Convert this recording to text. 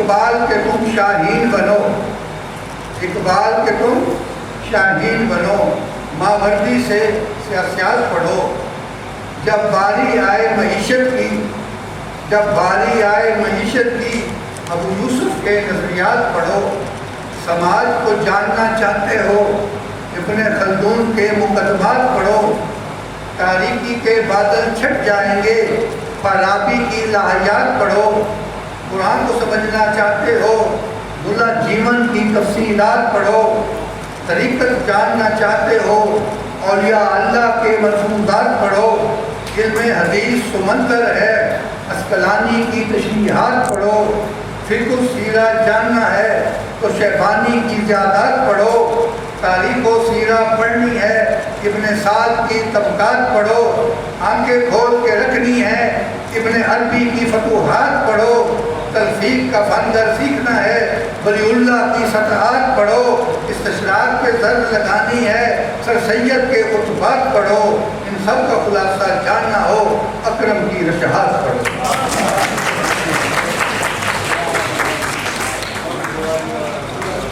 اقبال کے تم شاہین بنو، اقبال کے تم شاہین بنو، ماوردی سے سیاست پڑھو۔ جب باری آئے معیشت کی، جب باری آئے معیشت کی، ابو یوسف کے نظریات پڑھو۔ سماج کو جاننا چاہتے ہو، ابن خلدون کے مقدمات پڑھو۔ تاریکی کے بادل چھٹ جائیں گے، فارابی کی لائحیات پڑھو۔ قرآن کو سمجھنا چاہتے ہو، ملا جیون کی تفصیلات پڑھو۔ طریقت جاننا چاہتے ہو، اولیاء اللہ کے ملفوظات پڑھو۔ علم حدیث سمندر ہے، اسقلانی کی تشریحات پڑھو۔ فقہ سیرہ جاننا ہے تو شیبانی کی زیادات پڑھو۔ تاریخ و سیرہ پڑھنی ہے، ابن سعد کی طبقات پڑھو۔ آنکھیں کھول کے رکھنی ہے، ابن عربی کی فتوحات پڑھو۔ تلفیق کا فن سیکھنا ہے، ولی اللہ کی سطحات پڑھو۔ استشراق پہ ضرب لگانی ہے، سر سید کے خطبات پڑھو۔ ان سب کا خلاصہ جاننا ہو، اکرم کی رشحات پڑھو۔